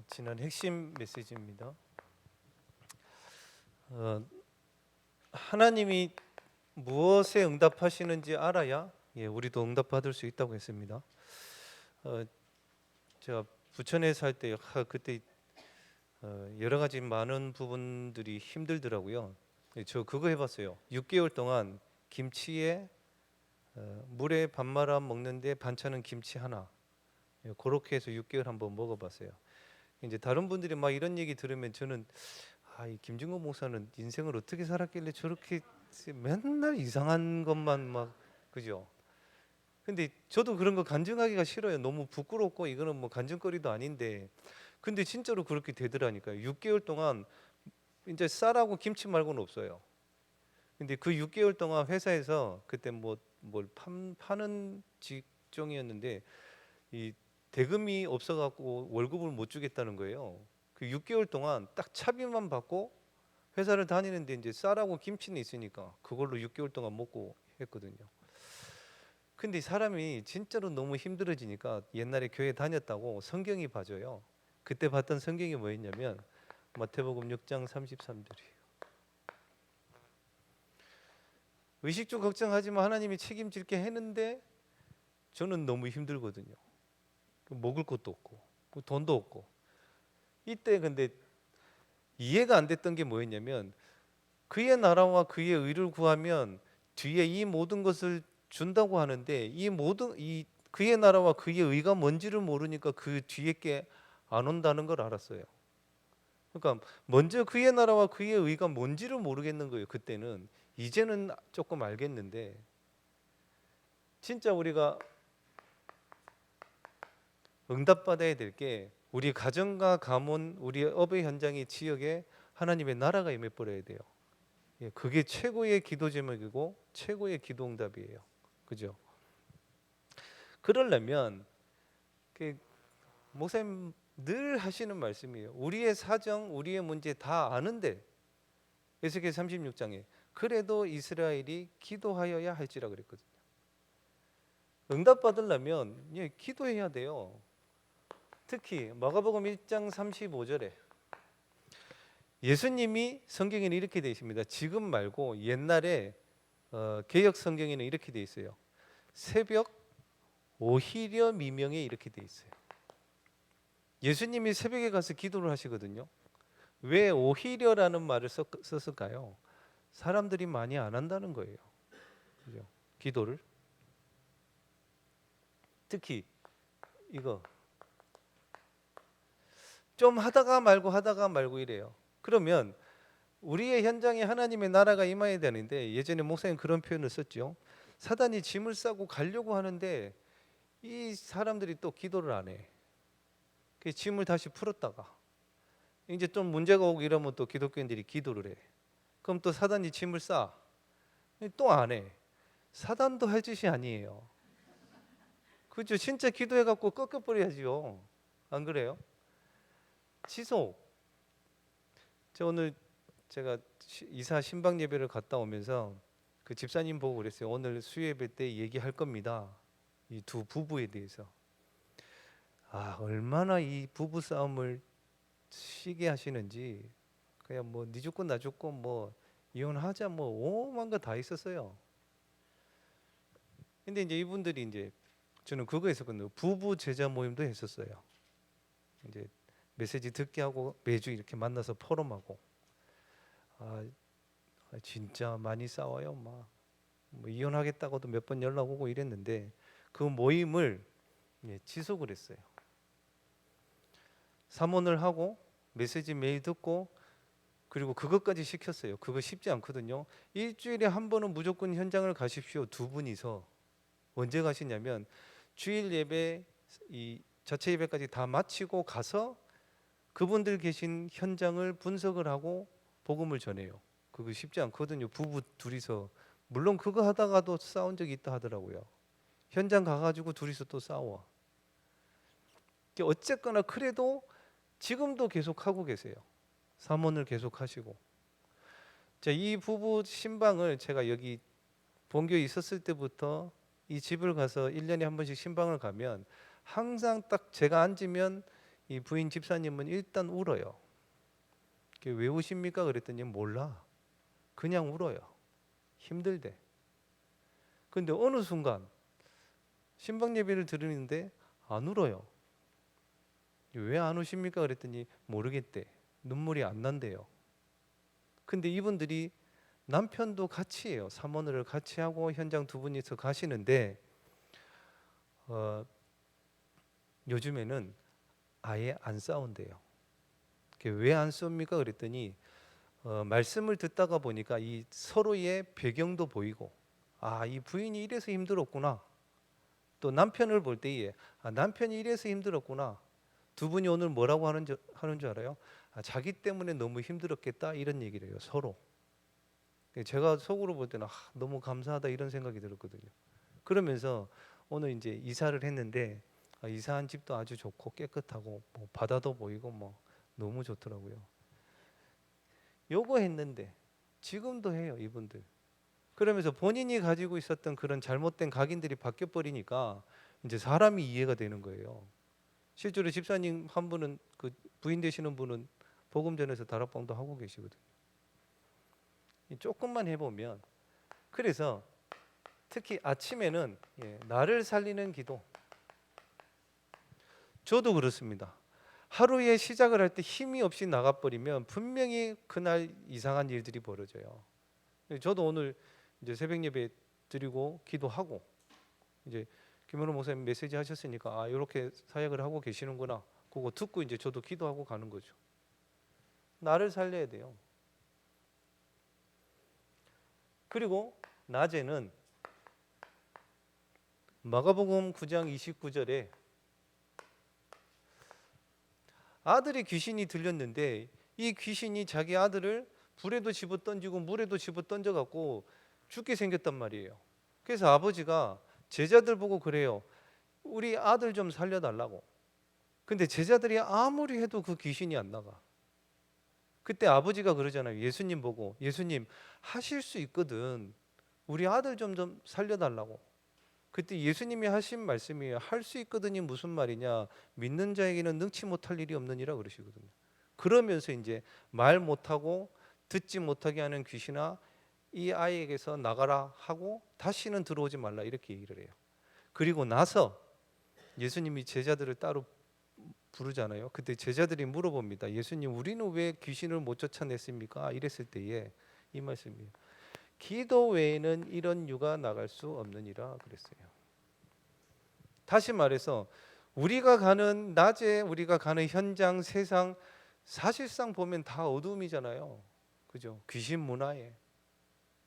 지난 핵심 메시지입니다. 어, 하나님이 무엇에 응답하시는지 알아야 우리도 응답받을 수 있다고 했습니다. 제가 부천에 살 때 그때 여러 가지 많은 부분들이 힘들더라고요. 저 그거 해봤어요. 6개월 동안 김치에 물에 밥 말아 먹는데 반찬은 김치 하나. 그렇게 해서 6개월 한번 먹어봤어요. 이제 다른 분들이 막 이런 얘기 들으면 저는 이 김진국 목사는 인생을 어떻게 살았길래 저렇게 맨날 이상한 것만 막 그죠? 근데 저도 그런 거 간증하기가 싫어요. 너무 부끄럽고 이거는 뭐 간증거리도 아닌데 근데 진짜로 그렇게 되더라니까요. 6개월 동안 이제 쌀하고 김치 말고는 없어요. 근데 그 6개월 동안 회사에서 그때 뭘 파는 직종이었는데 이 대금이 없어갖고 월급을 못 주겠다는 거예요. 그 6개월 동안 딱 차비만 받고 회사를 다니는데 이제 쌀하고 김치는 있으니까 그걸로 6개월 동안 먹고 했거든요. 근데 사람이 진짜로 너무 힘들어지니까 옛날에 교회 다녔다고 성경이 봐줘요. 그때 봤던 성경이 뭐였냐면 마태복음 6장 33절이에요. 의식주 걱정하지 마 하나님이 책임질게 했는데 저는 너무 힘들거든요. 먹을 것도 없고 돈도 없고 이때 근데 이해가 안 됐던 게 뭐였냐면 그의 나라와 그의 의를 구하면 뒤에 이 모든 것을 준다고 하는데 이 그의 나라와 그의 의가 뭔지를 모르니까 그 뒤에 게 안 온다는 걸 알았어요. 그러니까 먼저 그의 나라와 그의 의가 뭔지를 모르겠는 거예요. 그때는 이제는 조금 알겠는데 진짜 우리가 응답받아야 될 게 우리 가정과 가문, 우리 업의 현장의 지역에 하나님의 나라가 임해 버려야 돼요. 그게 최고의 기도 제목이고 최고의 기도 응답이에요. 그죠? 그러려면 그 목사님 늘 하시는 말씀이에요. 우리의 사정, 우리의 문제 다 아는데 에스겔 36장에 그래도 이스라엘이 기도하여야 할지라 그랬거든요. 응답 받으려면 기도해야 돼요. 특히 마가복음 1장 35절에 예수님이 성경에는 이렇게 되어 있습니다. 지금 말고 옛날에 개역 성경에는 이렇게 되어 있어요. 새벽 오히려 미명에 이렇게 되어 있어요. 예수님이 새벽에 가서 기도를 하시거든요. 왜 오히려라는 말을 썼을까요? 사람들이 많이 안 한다는 거예요. 그죠? 기도를. 특히 이거 좀 하다가 말고 이래요. 그러면 우리의 현장에 하나님의 나라가 임해야 되는데 예전에 목사님 그런 표현을 썼죠. 사단이 짐을 싸고 가려고 하는데 이 사람들이 또 기도를 안 해. 그 짐을 다시 풀었다가 이제 좀 문제가 오고 이러면 또 기독교인들이 기도를 해. 그럼 또 사단이 짐을 싸. 또 안 해. 사단도 할 짓이 아니에요. 그죠? 진짜 기도해갖고 꺾여버려야죠. 안 그래요? 지속. 오늘 제가 이사 신방 예배를 갔다 오면서 그 집사님 보고 그랬어요. 오늘 수요예배 때 얘기할 겁니다. 이 두 부부에 대해서. 얼마나 이 부부 싸움을 시게 하시는지 그냥 뭐 니 죽고 나 죽고 뭐 이혼하자 뭐 오만 거 다 있었어요. 근데 이제 이분들이 이제 저는 그거 했었거든요. 부부 제자 모임도 했었어요. 이제 메시지 듣게 하고 매주 이렇게 만나서 포럼하고 진짜 많이 싸워요. 뭐 이혼하겠다고도 몇 번 연락 오고 이랬는데 그 모임을 지속을 했어요. 사모를 하고 메시지 매일 듣고 그리고 그것까지 시켰어요. 그거 쉽지 않거든요. 일주일에 한 번은 무조건 현장을 가십시오. 두 분이서. 언제 가시냐면 주일 예배 이 자체 예배까지 다 마치고 가서 그분들 계신 현장을 분석을 하고 복음을 전해요. 그거 쉽지 않거든요. 부부 둘이서. 물론 그거 하다가도 싸운 적이 있다 하더라고요. 현장 가가지고 둘이서 또 싸워. 어쨌거나 그래도 지금도 계속 하고 계세요. 사모를 계속 하시고. 자, 이 부부 신방을 제가 여기 본교에 있었을 때부터 이 집을 가서 1년에 한 번씩 신방을 가면 항상 딱 제가 앉으면 이 부인 집사님은 일단 울어요. 왜 우십니까? 그랬더니 몰라. 그냥 울어요. 힘들대. 근데 어느 순간 신방 예배를 들으는데 안 울어요. 왜 안 우십니까? 그랬더니 모르겠대. 눈물이 안 난대요. 근데 이분들이 남편도 같이 해요. 사모를 같이 하고 현장 두 분이서 가시는데 요즘에는 아예 안 싸운대요. 왜 안 싸웁니까? 그랬더니 말씀을 듣다가 보니까 이 서로의 배경도 보이고, 이 부인이 이래서 힘들었구나. 또 남편을 볼 때에 남편이 이래서 힘들었구나. 두 분이 오늘 뭐라고 하는 줄 알아요? 자기 때문에 너무 힘들었겠다 이런 얘기를 해요. 서로. 제가 속으로 볼 때는 너무 감사하다 이런 생각이 들었거든요. 그러면서 오늘 이제 이사를 했는데 이사한 집도 아주 좋고 깨끗하고 뭐 바다도 보이고 뭐 너무 좋더라고요. 요거 했는데 지금도 해요, 이분들. 그러면서 본인이 가지고 있었던 그런 잘못된 각인들이 바뀌어 버리니까 이제 사람이 이해가 되는 거예요. 실제로 집사님 한 분은 그 부인 되시는 분은 복음전에서 다락방도 하고 계시거든요. 조금만 해보면, 그래서 특히 아침에는 나를 살리는 기도. 저도 그렇습니다. 하루에 시작을 할 때 힘이 없이 나가버리면 분명히 그날 이상한 일들이 벌어져요. 저도 오늘 이제 새벽 예배 드리고 기도하고 이제 김현우 목사님 메시지 하셨으니까 이렇게 사역을 하고 계시는구나. 그거 듣고 이제 저도 기도하고 가는 거죠. 나를 살려야 돼요. 그리고 낮에는 마가복음 9장 29절에 아들이 귀신이 들렸는데 이 귀신이 자기 아들을 불에도 집어 던지고 물에도 집어 던져 갖고 죽게 생겼단 말이에요. 그래서 아버지가 제자들 보고 그래요. 우리 아들 좀 살려달라고. 근데 제자들이 아무리 해도 그 귀신이 안 나가. 그때 아버지가 그러잖아요. 예수님 보고, 예수님 하실 수 있거든. 우리 아들 좀 살려달라고. 그때 예수님이 하신 말씀이에요. 할 수 있거든이 무슨 말이냐? 믿는 자에게는 능치 못할 일이 없느니라 그러시거든요. 그러면서 이제 말 못하고 듣지 못하게 하는 귀신아, 이 아이에게서 나가라 하고 다시는 들어오지 말라 이렇게 얘기를 해요. 그리고 나서 예수님이 제자들을 따로 부르잖아요. 그때 제자들이 물어봅니다. 예수님, 우리는 왜 귀신을 못 쫓아냈습니까? 이랬을 때에 이 말씀이에요. 기도 외에는 이런 유가 나갈 수 없느니라 그랬어요. 다시 말해서 우리가 가는 낮에 우리가 가는 현장, 세상 사실상 보면 다 어두움이잖아요. 그죠? 귀신 문화에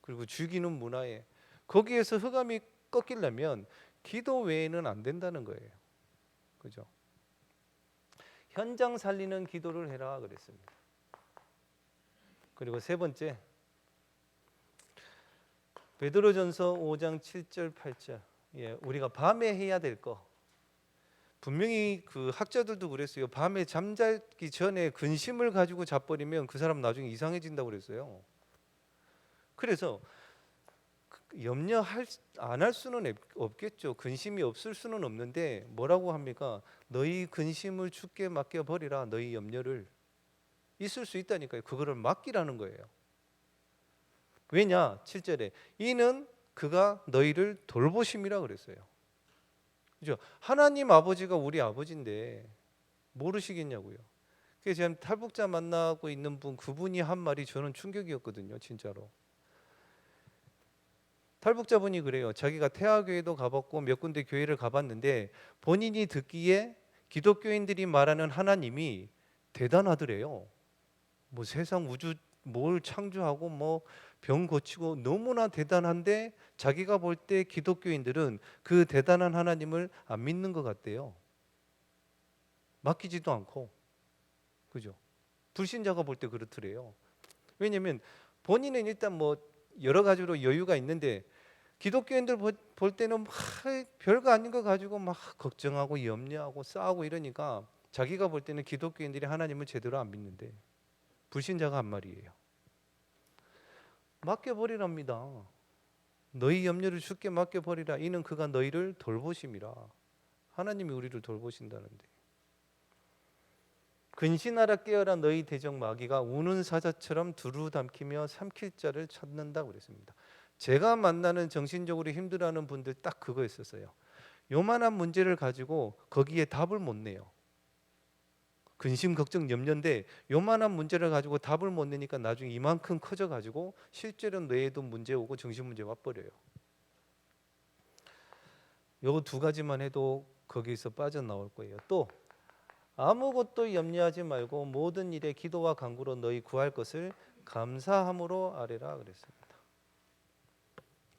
그리고 죽이는 문화에 거기에서 흑암이 꺾이려면 기도 외에는 안 된다는 거예요. 그죠? 현장 살리는 기도를 해라 그랬습니다. 그리고 세 번째, 베드로전서 5장 7절 8절. 우리가 밤에 해야 될 거. 분명히 그 학자들도 그랬어요. 밤에 잠자기 전에 근심을 가지고 자버리면 그 사람 나중에 이상해진다고 그랬어요. 그래서 염려할 안 할 수는 없겠죠. 근심이 없을 수는 없는데 뭐라고 합니까? 너희 근심을 주께 맡겨 버리라. 너희 염려를. 있을 수 있다니까요. 그거를 맡기라는 거예요. 왜냐? 7절에 이는 그가 너희를 돌보심이라 그랬어요. 그죠? 하나님 아버지가 우리 아버지인데 모르시겠냐고요. 그래서 지금 탈북자 만나고 있는 분, 그분이 한 말이 저는 충격이었거든요. 진짜로. 탈북자분이 그래요. 자기가 태화교회도 가봤고 몇 군데 교회를 가봤는데 본인이 듣기에 기독교인들이 말하는 하나님이 대단하더래요. 뭐 세상 우주 뭘 창조하고 뭐 병 고치고 너무나 대단한데 자기가 볼 때 기독교인들은 그 대단한 하나님을 안 믿는 것 같대요. 맡기지도 않고. 그죠? 불신자가 볼 때 그렇더래요. 왜냐면 본인은 일단 뭐 여러 가지로 여유가 있는데 기독교인들 볼 때는 막 별거 아닌 거 가지고 막 걱정하고 염려하고 싸우고 이러니까 자기가 볼 때는 기독교인들이 하나님을 제대로 안 믿는데 불신자가 한 말이에요. 맡겨버리랍니다. 너희 염려를 주께 맡겨버리라. 이는 그가 너희를 돌보심이라. 하나님이 우리를 돌보신다는데. 근신하라 깨어라 너희 대적 마귀가 우는 사자처럼 두루 담키며 삼킬 자를 찾는다고 그랬습니다. 제가 만나는 정신적으로 힘들어하는 분들 딱 그거였었어요. 요만한 문제를 가지고 거기에 답을 못 내요. 근심 걱정 염려인데 요만한 문제를 가지고 답을 못 내니까 나중에 이만큼 커져 가지고 실제로 뇌에도 문제 오고 정신 문제 와버려요. 요 두 가지만 해도 거기서 빠져나올 거예요. 또 아무것도 염려하지 말고 모든 일에 기도와 간구로 너희 구할 것을 감사함으로 아뢰라 그랬습니다.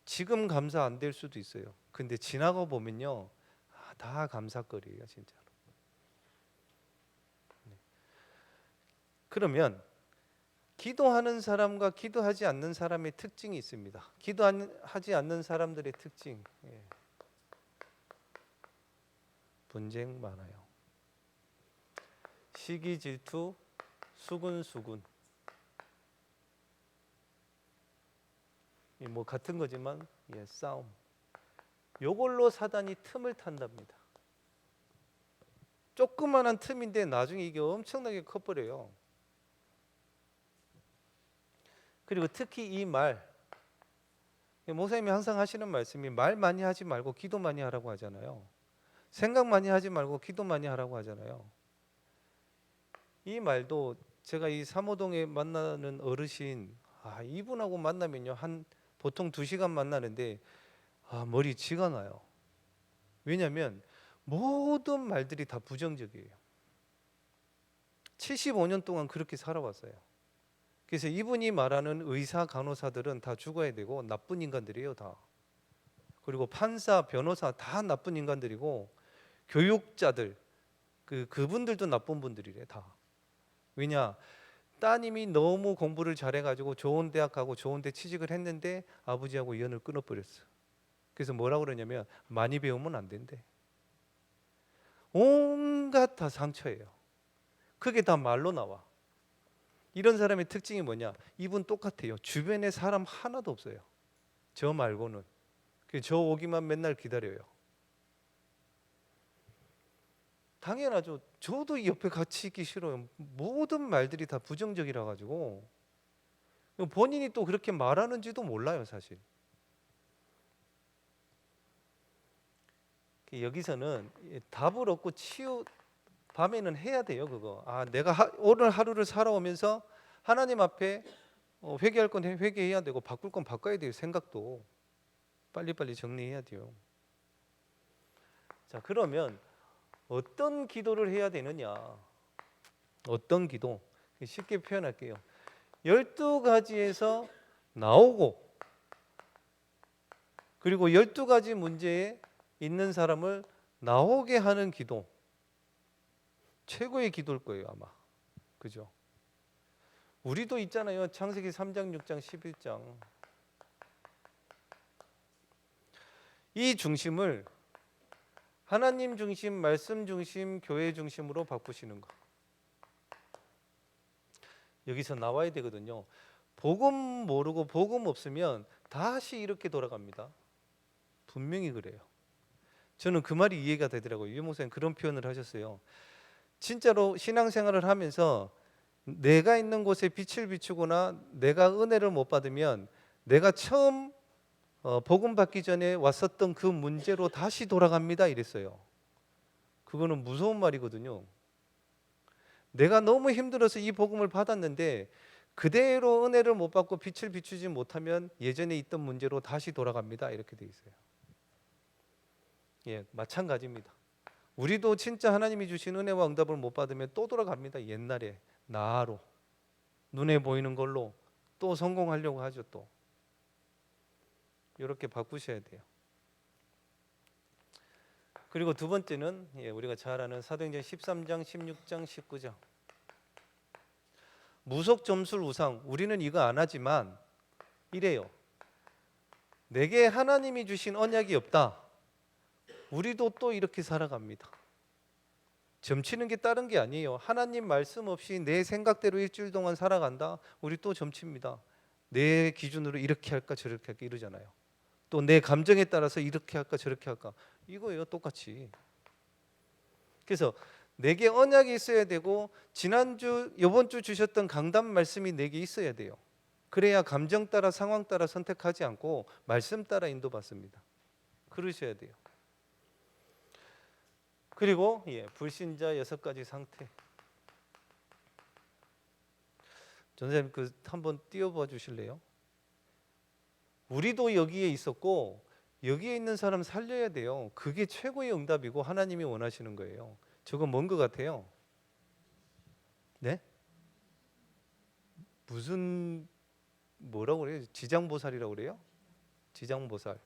지금 감사 안 될 수도 있어요. 근데 지나고 보면요, 다 감사거리예요, 진짜로. 그러면 기도하는 사람과 기도하지 않는 사람의 특징이 있습니다. 기도하지 않는 사람들의 특징, 분쟁 많아요. 시기 질투, 수군수군. 뭐 같은 거지만 싸움. 요걸로 사단이 틈을 탄답니다. 조그만한 틈인데 나중에 이게 엄청나게 커버려요. 그리고 특히 이 말, 목사님이 항상 하시는 말씀이 말 많이 하지 말고 기도 많이 하라고 하잖아요. 생각 많이 하지 말고 기도 많이 하라고 하잖아요. 이 말도 제가 이 삼호동에 만나는 어르신, 이분하고 만나면요 보통 2시간 만나는데 머리 쥐가 나요. 왜냐하면 모든 말들이 다 부정적이에요. 75년 동안 그렇게 살아왔어요. 그래서 이분이 말하는 의사, 간호사들은 다 죽어야 되고 나쁜 인간들이에요, 다. 그리고 판사, 변호사 다 나쁜 인간들이고 교육자들 그분들도 나쁜 분들이래 다. 왜냐? 따님이 너무 공부를 잘해가지고 좋은 대학 가고 좋은 데 취직을 했는데 아버지하고 연을 끊어버렸어. 그래서 뭐라고 그러냐면 많이 배우면 안 된대. 온갖 다 상처예요. 그게 다 말로 나와. 이런 사람의 특징이 뭐냐? 이분 똑같아요. 주변에 사람 하나도 없어요. 저 말고는. 저 오기만 맨날 기다려요. 당연하죠. 저도 이 옆에 같이 있기 싫어요. 모든 말들이 다 부정적이라 가지고 본인이 또 그렇게 말하는지도 몰라요, 사실. 여기서는 답을 얻고 밤에는 해야 돼요, 그거. 내가 오늘 하루를 살아오면서 하나님 앞에 회개할 건 회개해야 되고 바꿀 건 바꿔야 돼요. 생각도 빨리빨리 정리해야 돼요. 자, 그러면 어떤 기도를 해야 되느냐? 어떤 기도? 쉽게 표현할게요. 12가지에서 나오고 그리고 12가지 문제에 있는 사람을 나오게 하는 기도. 최고의 기도일 거예요, 아마. 그죠? 우리도 있잖아요. 창세기 3장, 6장, 11장. 이 중심을 하나님 중심, 말씀 중심, 교회 중심으로 바꾸시는 거. 여기서 나와야 되거든요. 복음 모르고 복음 없으면 다시 이렇게 돌아갑니다. 분명히 그래요. 저는 그 말이 이해가 되더라고요. 유 목사님 그런 표현을 하셨어요. 진짜로 신앙생활을 하면서 내가 있는 곳에 빛을 비추거나 내가 은혜를 못 받으면 내가 처음 복음 받기 전에 왔었던 그 문제로 다시 돌아갑니다 이랬어요. 그거는 무서운 말이거든요. 내가 너무 힘들어서 이 복음을 받았는데 그대로 은혜를 못 받고 빛을 비추지 못하면 예전에 있던 문제로 다시 돌아갑니다 이렇게 돼 있어요. 마찬가지입니다. 우리도 진짜 하나님이 주신 은혜와 응답을 못 받으면 또 돌아갑니다. 옛날에 나로 눈에 보이는 걸로 또 성공하려고 하죠. 또 이렇게 바꾸셔야 돼요. 그리고 두 번째는 우리가 잘 아는 사도행전 13장, 16장, 19장. 무속 점술 우상. 우리는 이거 안 하지만 이래요. 내게 하나님이 주신 언약이 없다. 우리도 또 이렇게 살아갑니다. 점치는 게 다른 게 아니에요. 하나님 말씀 없이 내 생각대로 일주일 동안 살아간다. 우리 또 점칩니다. 내 기준으로 이렇게 할까 저렇게 할까 이러잖아요. 또 내 감정에 따라서 이렇게 할까 저렇게 할까 이거예요. 똑같이. 그래서 내게 언약이 있어야 되고 지난주 이번 주 주셨던 강단 말씀이 내게 있어야 돼요. 그래야 감정 따라 상황 따라 선택하지 않고 말씀 따라 인도받습니다. 그러셔야 돼요. 그리고 불신자 6가지 상태. 전사님 그 한번 띄워봐 주실래요? 우리도 여기에 있었고 여기에 있는 사람 살려야 돼요. 그게 최고의 응답이고 하나님이 원하시는 거예요. 저건 뭔 것 같아요? 네? 무슨 뭐라고 그래요? 지장보살이라고 그래요? 지장보살.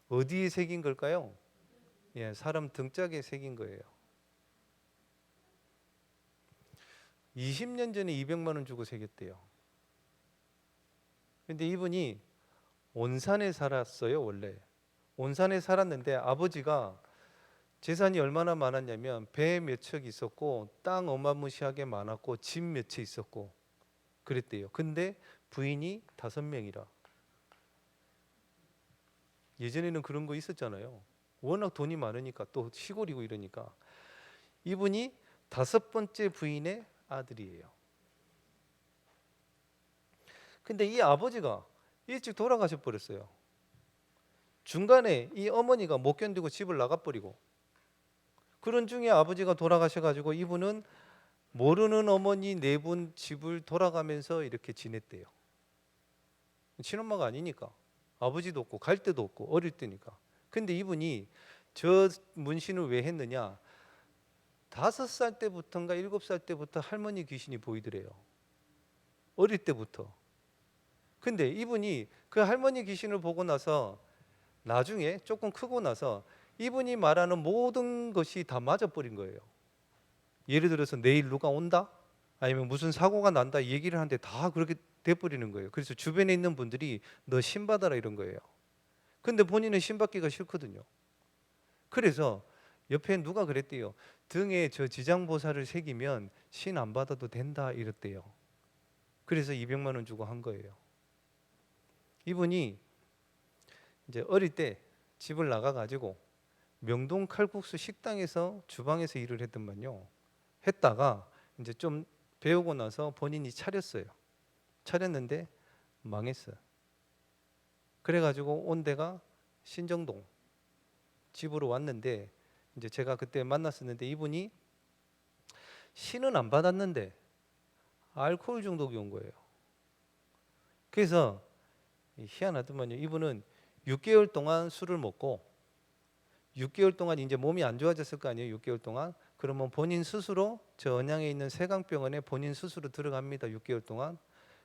어디에 새긴 걸까요? 사람 등짝에 새긴 거예요. 20년 전에 200만 원 주고 새겼대요. 근데 이분이 온산에 살았어요, 원래. 온산에 살았는데 아버지가 재산이 얼마나 많았냐면 배 몇 척 있었고 땅 어마무시하게 많았고 집 몇 채 있었고 그랬대요. 근데 부인이 5명이라. 예전에는 그런 거 있었잖아요. 워낙 돈이 많으니까 또 시골이고 이러니까. 이분이 5번째 부인의 아들이에요. 근데 이 아버지가 일찍 돌아가셔 버렸어요. 중간에 이 어머니가 못 견디고 집을 나가버리고, 그런 중에 아버지가 돌아가셔가지고 이분은 모르는 어머니 4분 집을 돌아가면서 이렇게 지냈대요. 친엄마가 아니니까. 아버지도 없고 갈 데도 없고 어릴 때니까. 근데 이분이 저 문신을 왜 했느냐, 5살 때부터인가 7살 때부터 할머니 귀신이 보이더래요. 어릴 때부터. 근데 이분이 그 할머니 귀신을 보고 나서 나중에 조금 크고 나서 이분이 말하는 모든 것이 다 맞아버린 거예요. 예를 들어서 내일 누가 온다? 아니면 무슨 사고가 난다 얘기를 하는데 다 그렇게 돼버리는 거예요. 그래서 주변에 있는 분들이 너 신 받아라 이런 거예요. 근데 본인은 신 받기가 싫거든요. 그래서 옆에 누가 그랬대요. 등에 저 지장보살을 새기면 신 안 받아도 된다 이랬대요. 그래서 200만 원 주고 한 거예요. 이분이 이제 어릴 때 집을 나가가지고 명동 칼국수 식당에서 주방에서 일을 했더만요. 했다가 이제 좀 배우고 나서 본인이 차렸어요. 차렸는데 망했어요. 그래가지고 온 데가 신정동 집으로 왔는데, 이제 제가 그때 만났었는데 이분이 신은 안 받았는데 알코올 중독이 온 거예요. 그래서 희한하더만요. 이분은 6개월 동안 술을 먹고 6개월 동안 이제 몸이 안 좋아졌을 거 아니에요. 6개월 동안. 그러면 본인 스스로 저 언양에 있는 세강병원에 본인 스스로 들어갑니다. 6개월 동안.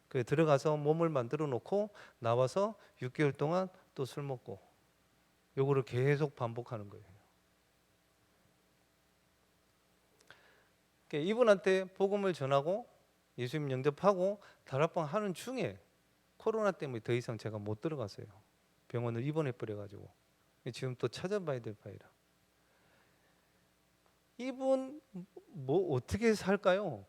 그 들어가서 몸을 만들어 놓고 나와서 6개월 동안 또 술 먹고, 요거를 계속 반복하는 거예요. 그러니까 이분한테 복음을 전하고 예수님 영접하고 다락방 하는 중에 코로나 때문에 더 이상 제가 못 들어갔어요. 병원을 입원해 버려가지고 지금 또 찾아봐야 될 바이라. 이분 뭐 어떻게 살까요?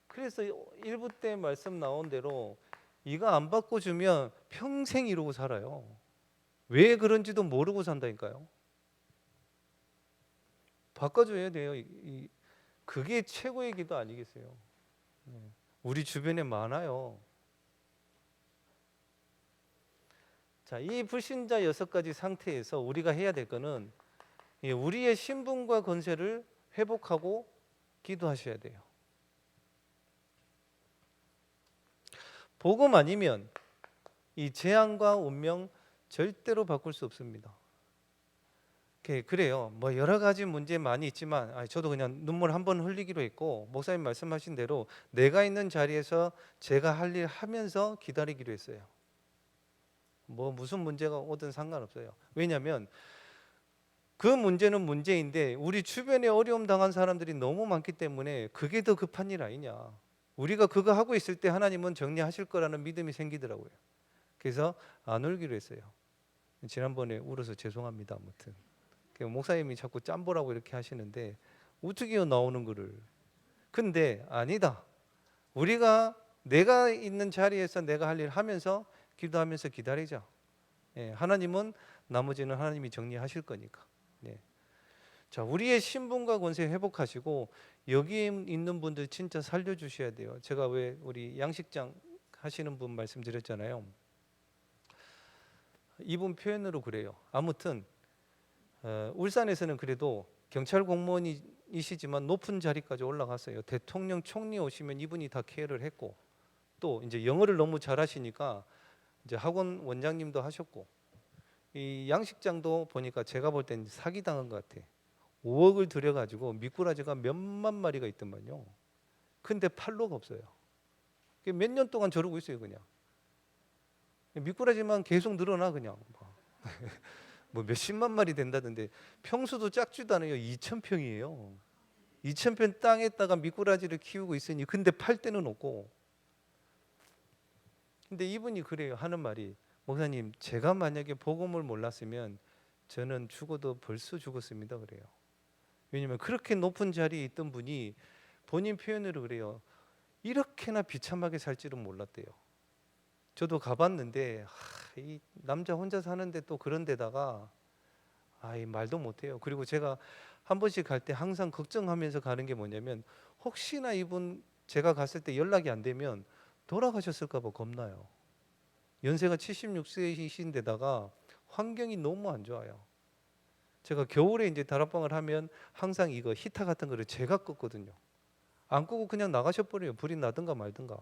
그래서 1부 때 말씀 나온 대로 이거 안 바꿔주면 평생 이러고 살아요. 왜 그런지도 모르고 산다니까요. 바꿔줘야 돼요. 그게 최고의 기도 아니겠어요? 우리 주변에 많아요. 자, 이 불신자 6가지 상태에서 우리가 해야 될 거는 우리의 신분과 권세를 회복하고 기도하셔야 돼요. 복음 아니면 이 재앙과 운명 절대로 바꿀 수 없습니다. 그래요. 뭐 여러 가지 문제 많이 있지만 저도 그냥 눈물 한 번 흘리기로 했고, 목사님 말씀하신 대로 내가 있는 자리에서 제가 할 일 하면서 기다리기로 했어요. 뭐 무슨 문제가 오든 상관없어요. 왜냐하면 그 문제는 문제인데 우리 주변에 어려움 당한 사람들이 너무 많기 때문에 그게 더 급한 일 아니냐. 우리가 그거 하고 있을 때 하나님은 정리하실 거라는 믿음이 생기더라고요. 그래서 안 울기로 했어요. 지난번에 울어서 죄송합니다. 아무튼 목사님이 자꾸 짬보라고 이렇게 하시는데 어떻게 나오는 거를. 근데 아니다. 우리가 내가 있는 자리에서 내가 할 일 하면서 기도하면서 기다리자. 하나님은 나머지는 하나님이 정리하실 거니까. 자, 우리의 신분과 권세 회복하시고 여기에 있는 분들 진짜 살려주셔야 돼요. 제가 왜 우리 양식장 하시는 분 말씀드렸잖아요. 이분 표현으로 그래요. 아무튼 울산에서는 그래도 경찰 공무원이시지만 높은 자리까지 올라갔어요. 대통령, 총리 오시면 이분이 다 케어를 했고, 또 이제 영어를 너무 잘하시니까 이제 학원 원장님도 하셨고, 이 양식장도 보니까 제가 볼 땐 사기당한 것 같아. 5억을 들여가지고 미꾸라지가 몇만 마리가 있더만요. 근데 팔로가 없어요. 몇 년 동안 저러고 있어요, 그냥. 미꾸라지만 계속 늘어나 그냥. 뭐 몇십만 마리 된다던데 평수도 작지도 않아요. 2,000평이에요. 2,000평 땅에다가 미꾸라지를 키우고 있으니 근데 팔 데는 없고. 근데 이분이 그래요. 하는 말이, 목사님, 제가 만약에 복음을 몰랐으면 저는 죽어도 벌써 죽었습니다. 그래요. 왜냐면 그렇게 높은 자리에 있던 분이 본인 표현으로 그래요. 이렇게나 비참하게 살 줄은 몰랐대요. 저도 가봤는데 이 남자 혼자 사는데 또 그런 데다가 이 말도 못해요. 그리고 제가 한 번씩 갈 때 항상 걱정하면서 가는 게 뭐냐면 혹시나 이분 제가 갔을 때 연락이 안 되면 돌아가셨을까 봐 겁나요. 연세가 76세이신 데다가 환경이 너무 안 좋아요. 제가 겨울에 이제 다락방을 하면 항상 이거 히터 같은 거를 제가 껐거든요. 안 끄고 그냥 나가셔 버려요. 불이 나든가 말든가.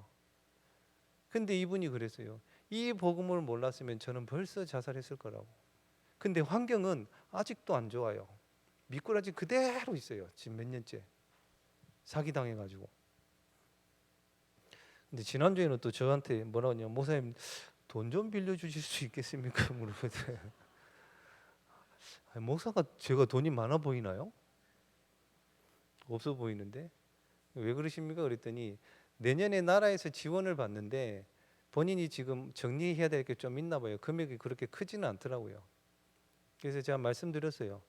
근데 이분이 그랬어요. 이 복음을 몰랐으면 저는 벌써 자살했을 거라고. 근데 환경은 아직도 안 좋아요. 미꾸라지 그대로 있어요. 지금 몇 년째. 사기당해가지고. 근데 지난주에는 또 저한테 뭐라고 하냐면, 목사님 돈 좀 빌려주실 수 있겠습니까? 물어보더라고요. 목사가 제가 돈이 많아 보이나요? 없어 보이는데 왜 그러십니까? 그랬더니 내년에 나라에서 지원을 받는데 본인이 지금 정리해야 될 게 좀 있나 봐요. 금액이 그렇게 크지는 않더라고요. 그래서 제가 말씀드렸어요.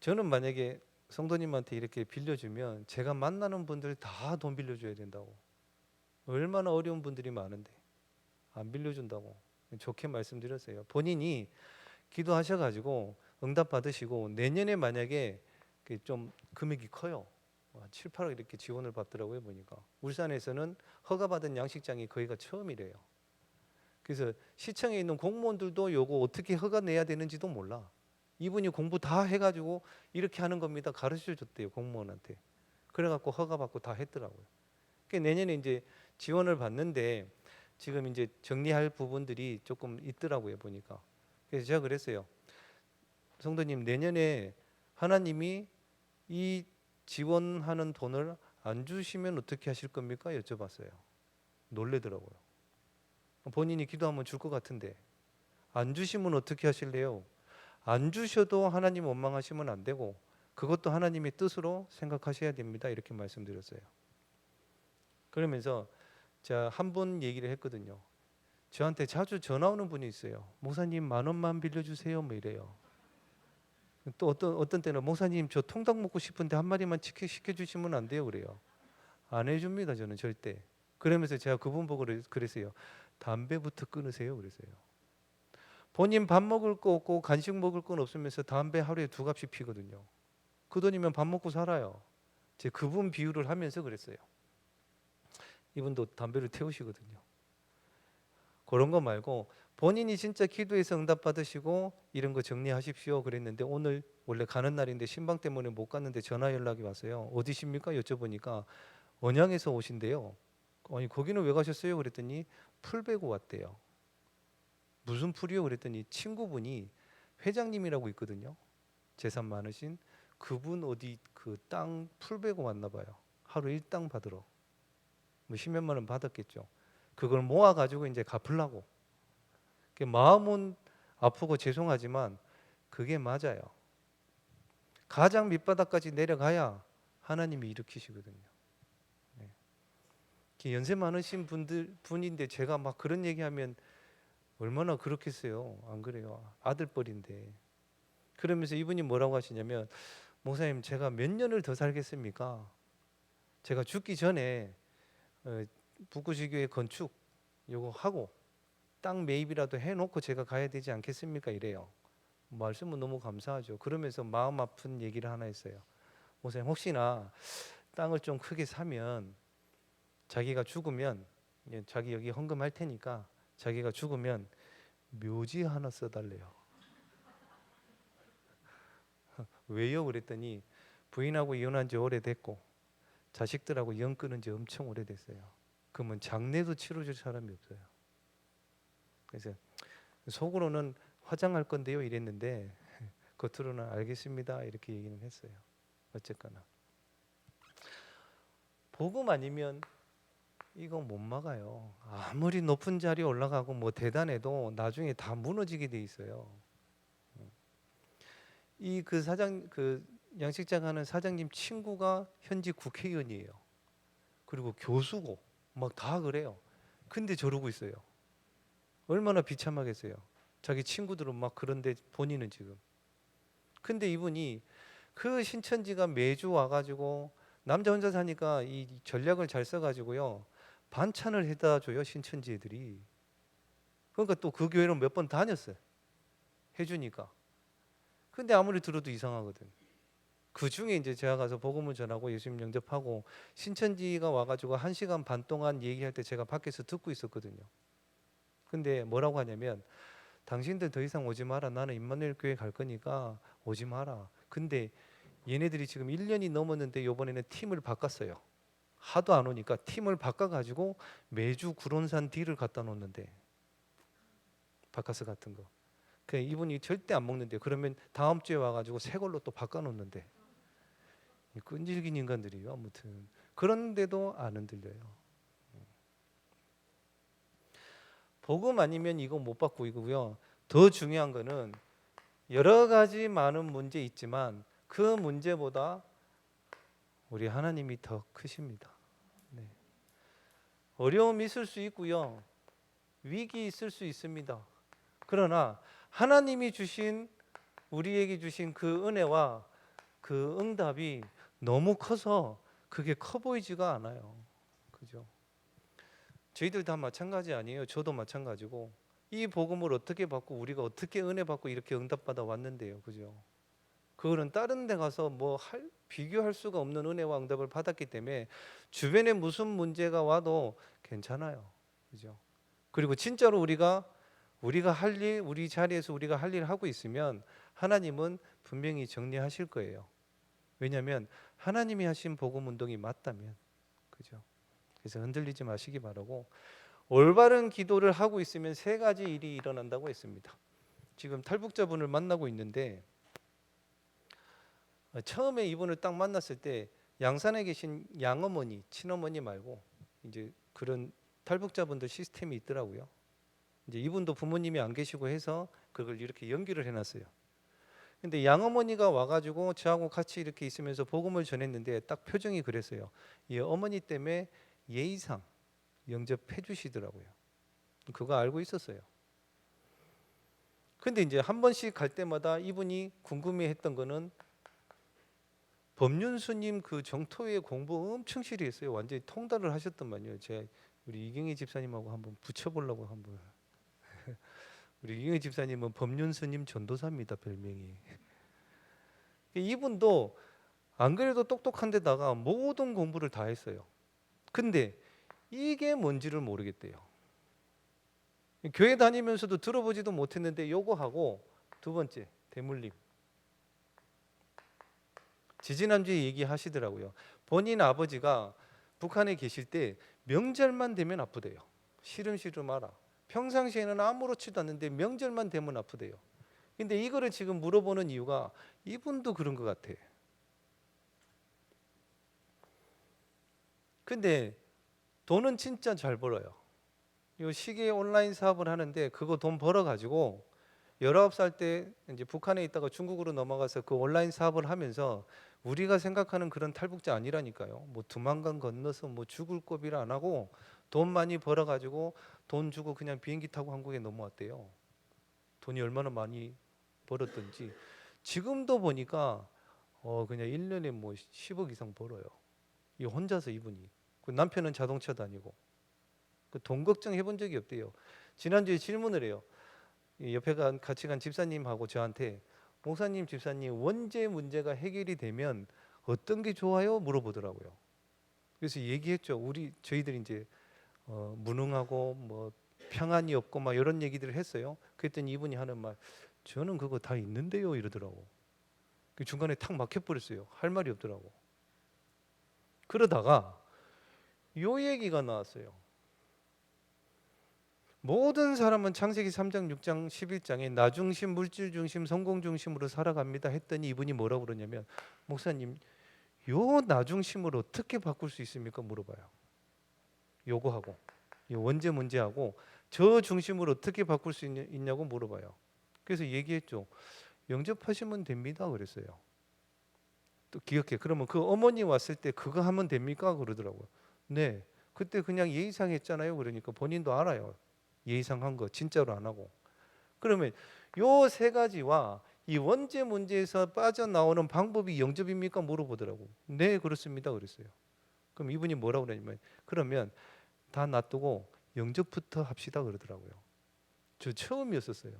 저는 만약에 성도님한테 이렇게 빌려주면 제가 만나는 분들 다 돈 빌려줘야 된다고. 얼마나 어려운 분들이 많은데 안 빌려준다고 좋게 말씀드렸어요. 본인이 기도하셔가지고 응답 받으시고 내년에 만약에 좀 금액이 커요. 7, 8억 이렇게 지원을 받더라고요. 보니까 울산에서는 허가받은 양식장이 거기가 처음이래요. 그래서 시청에 있는 공무원들도 요거 어떻게 허가 내야 되는지도 몰라. 이분이 공부 다 해가지고 이렇게 하는 겁니다. 가르쳐 줬대요, 공무원한테. 그래갖고 허가 받고 다 했더라고요. 그러니까 내년에 이제 지원을 받는데 지금 이제 정리할 부분들이 조금 있더라고요, 보니까. 그래서 제가 그랬어요. 성도님, 내년에 하나님이 이 지원하는 돈을 안 주시면 어떻게 하실 겁니까? 여쭤봤어요. 놀래더라고요. 본인이 기도하면 줄 것 같은데 안 주시면 어떻게 하실래요? 안 주셔도 하나님 원망하시면 안 되고 그것도 하나님의 뜻으로 생각하셔야 됩니다. 이렇게 말씀드렸어요. 그러면서 제가 한 분 얘기를 했거든요. 저한테 자주 전화 오는 분이 있어요. 목사님 10,000원만 빌려주세요. 뭐 이래요. 또 어떤 때는 목사님 저 통닭 먹고 싶은데 한 마리만 치킨 시켜주시면 안 돼요. 그래요. 안 해줍니다. 저는 절대. 그러면서 제가 그분 보고 그랬어요. 담배부터 끊으세요. 그랬어요. 본인 밥 먹을 거 없고 간식 먹을 건 없으면서 담배 하루에 2갑씩 피거든요. 그 돈이면 밥 먹고 살아요. 제 그분 비유를 하면서 그랬어요. 이분도 담배를 태우시거든요. 그런 거 말고 본인이 진짜 기도해서 응답 받으시고 이런 거 정리하십시오 그랬는데 오늘 원래 가는 날인데 신방 때문에 못 갔는데 전화 연락이 왔어요. 어디십니까? 여쭤보니까 언양에서 오신대요. 아니 거기는 왜 가셨어요? 그랬더니 풀 베고 왔대요. 무슨 풀이요? 그랬더니 친구분이 회장님이라고 있거든요. 재산 많으신 그분 어디 그 땅 풀 베고 왔나 봐요. 하루 일당 받으러. 뭐 10몇만 원 받았겠죠. 그걸 모아 가지고 이제 갚으려고. 마음은 아프고 죄송하지만 그게 맞아요. 가장 밑바닥까지 내려가야 하나님이 일으키시거든요. 네. 연세 많으신 분인데 제가 막 그런 얘기하면 얼마나 그렇겠어요. 안 그래요? 아들뻘인데. 그러면서 이분이 뭐라고 하시냐면 목사님 제가 몇 년을 더 살겠습니까? 제가 죽기 전에 북구시교회 건축 요거 하고 땅 매입이라도 해놓고 제가 가야 되지 않겠습니까? 이래요. 말씀은 너무 감사하죠. 그러면서 마음 아픈 얘기를 하나 했어요. 목사님, 혹시나 땅을 좀 크게 사면 자기가 죽으면, 자기 여기 헌금할 테니까 자기가 죽으면 묘지 하나 써달래요. 왜요? 그랬더니 부인하고 이혼한 지 오래됐고 자식들하고 연 끊은 지 엄청 오래됐어요. 그러면 장례도 치러줄 사람이 없어요. 그래서 속으로는 화장할 건데요 이랬는데 겉으로는 알겠습니다 이렇게 얘기는 했어요. 어쨌거나 복음 아니면 이거 못 막아요. 아무리 높은 자리에 올라가고 뭐 대단해도 나중에 다 무너지게 돼 있어요. 이 그 사장, 그 양식장 하는 사장님 친구가 현직 국회의원이에요. 그리고 교수고 막 다 그래요. 근데 저러고 있어요. 얼마나 비참하겠어요. 자기 친구들은 막 그런데 본인은 지금. 근데 이분이 그 신천지가 매주 와가지고 남자 혼자 사니까 이 전략을 잘 써가지고요 반찬을 해다 줘요 신천지 애들이. 그러니까 또 그 교회를 몇 번 다녔어요. 해주니까. 근데 아무리 들어도 이상하거든. 그 중에 이제 제가 가서 복음을 전하고 예수님 영접하고 신천지가 와가지고 1시간 반 동안 얘기할 때 제가 밖에서 듣고 있었거든요. 근데 뭐라고 하냐면 당신들 더 이상 오지 마라. 나는 임마누엘 교회 갈 거니까 오지 마라. 근데 얘네들이 지금 1년이 넘었는데 이번에는 팀을 바꿨어요. 하도 안 오니까 팀을 바꿔가지고 매주 구론산 D를 갖다 놓는데 바카스 같은 거. 그 이분이 절대 안 먹는데 그러면 다음 주에 와가지고 새 걸로 또 바꿔놓는데 끈질긴 인간들이요. 아무튼 그런데도 안 흔들려요. 복음 아니면 이거 못 받고 이거고요. 더 중요한 거는 여러 가지 많은 문제 있지만 그 문제보다 우리 하나님이 더 크십니다. 네. 어려움이 있을 수 있고요. 위기 있을 수 있습니다. 그러나 하나님이 주신 우리에게 주신 그 은혜와 그 응답이 너무 커서 그게 커 보이지가 않아요. 그죠? 저희들 다 마찬가지 아니에요. 저도 마찬가지고 이 복음을 어떻게 받고 우리가 어떻게 은혜 받고 이렇게 응답받아 왔는데요. 그죠? 그거는 다른 데 가서 비교할 수가 없는 은혜와 응답을 받았기 때문에 주변에 무슨 문제가 와도 괜찮아요. 그죠? 그리고 진짜로 우리가 할 일, 우리 자리에서 우리가 할 일을 하고 있으면 하나님은 분명히 정리하실 거예요. 왜냐하면 하나님이 하신 복음 운동이 맞다면. 그죠? 그래서 흔들리지 마시기 바라고 올바른 기도를 하고 있으면 3가지 일이 일어난다고 했습니다. 지금 탈북자분을 만나고 있는데 처음에 이분을 딱 만났을 때 양산에 계신 양어머니, 친어머니 말고 이제 그런 탈북자분들 시스템이 있더라고요. 이제 이분도 부모님이 안 계시고 해서 그걸 이렇게 연결을 해놨어요. 근데 양어머니가 와가지고 저하고 같이 이렇게 있으면서 복음을 전했는데 딱 표정이 그랬어요. 이 어머니 때문에 예의상 영접해 주시더라고요. 그거 알고 있었어요. 근데 이제 한 번씩 갈 때마다 이분이 궁금해했던 거는 법륜스님 그 정토회 공부 엄청 실히 했어요. 완전히 통달을 하셨더만요. 제가 우리 이경희 집사님하고 한번 붙여보려고 한번. 우리 이경희 집사님은 법륜스님 전도사입니다. 별명이. 이분도 안 그래도 똑똑한 데다가 모든 공부를 다 했어요. 근데 이게 뭔지를 모르겠대요. 교회 다니면서도 들어보지도 못했는데 요거 하고 두 번째 대물림. 지지난주에 얘기하시더라고요. 본인 아버지가 북한에 계실 때 명절만 되면 아프대요. 시름시름 알아. 평상시에는 아무렇지도 않는데 명절만 되면 아프대요. 근데 이거를 지금 물어보는 이유가 이분도 그런 것 같아. 근데 돈은 진짜 잘 벌어요. 이 시계 온라인 사업을 하는데 그거 돈 벌어가지고 19살 때 이제 북한에 있다가 중국으로 넘어가서 그 온라인 사업을 하면서 우리가 생각하는 그런 탈북자 아니라니까요. 뭐 두만강 건너서 뭐 죽을 고비를 안 하고 돈 많이 벌어가지고 돈 주고 그냥 비행기 타고 한국에 넘어왔대요. 돈이 얼마나 많이 벌었던지 지금도 보니까 그냥 1년에 뭐 10억 이상 벌어요. 이 혼자서 이분이. 그 남편은 자동차 다니고 그 돈 걱정 해본 적이 없대요. 지난주에 질문을 해요. 이 옆에 같이 간 집사님하고 저한테 목사님, 집사님 원죄 문제가 해결이 되면 어떤 게 좋아요? 물어보더라고요. 그래서 얘기했죠. 저희들이 이제 무능하고 뭐 평안이 없고 막 이런 얘기들을 했어요. 그랬더니 이분이 하는 말, 저는 그거 다 있는데요 이러더라고. 그 중간에 탁 막혀버렸어요. 할 말이 없더라고. 그러다가 요 얘기가 나왔어요. 모든 사람은 창세기 3장, 6장, 11장에 나 중심, 물질 중심, 성공 중심으로 살아갑니다 했더니 이분이 뭐라고 그러냐면, 목사님 요 나 중심으로 어떻게 바꿀 수 있습니까? 물어봐요. 요거하고 이 원죄 문제하고 저 중심으로 어떻게 바꿀 수 있냐고 물어봐요. 그래서 얘기했죠. 영접하시면 됩니다 그랬어요. 또 기억해. 그러면 그 어머니 왔을 때 그거 하면 됩니까? 그러더라고요. 네. 그때 그냥 예의상 했잖아요. 그러니까 본인도 알아요. 예의상 한 거 진짜로 안 하고. 그러면 요 세 가지와 이 원죄 문제에서 빠져나오는 방법이 영접입니까? 물어보더라고. 네, 그렇습니다. 그랬어요. 그럼 이분이 뭐라고 그러냐면, 그러면 다 놔두고 영접부터 합시다 그러더라고요. 저 처음이었었어요.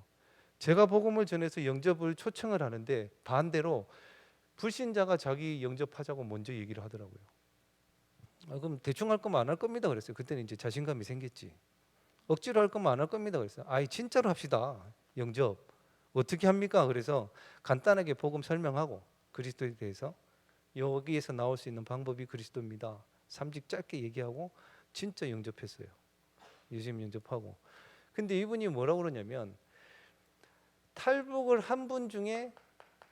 제가 복음을 전해서 영접을 초청을 하는데 반대로 불신자가 자기 영접하자고 먼저 얘기를 하더라고요. 그럼 대충 할 거면 안 할 겁니다 그랬어요. 그때는 이제 자신감이 생겼지. 억지로 할 거면 안 할 겁니다 그랬어요. 아이 진짜로 합시다. 영접 어떻게 합니까? 그래서 간단하게 복음 설명하고 그리스도에 대해서 여기에서 나올 수 있는 방법이 그리스도입니다. 3직 짧게 얘기하고 진짜 영접했어요. 요즘 영접하고. 근데 이분이 뭐라고 그러냐면 탈북을 한 분 중에